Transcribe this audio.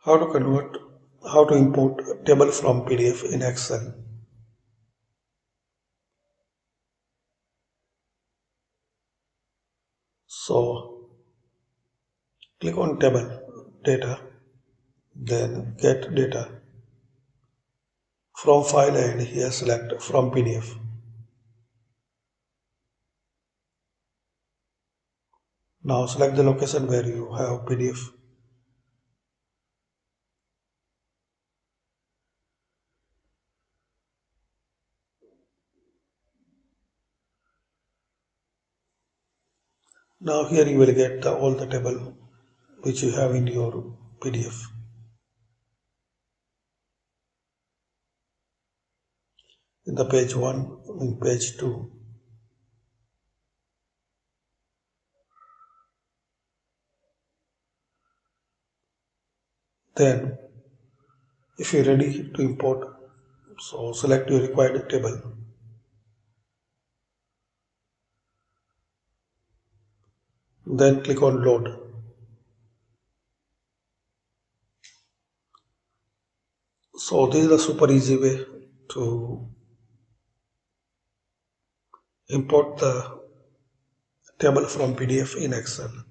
How to convert, how to import a table from PDF in Excel. So click on table data, then get data. From file and here select from PDF. Now select the location where you have PDF. Now here you will get all the table which you have in your PDF. In the page 1, in page 2. Then if you're ready to import, so select your required table. Then click on load. So this is a super easy way to import the table from PDF in Excel.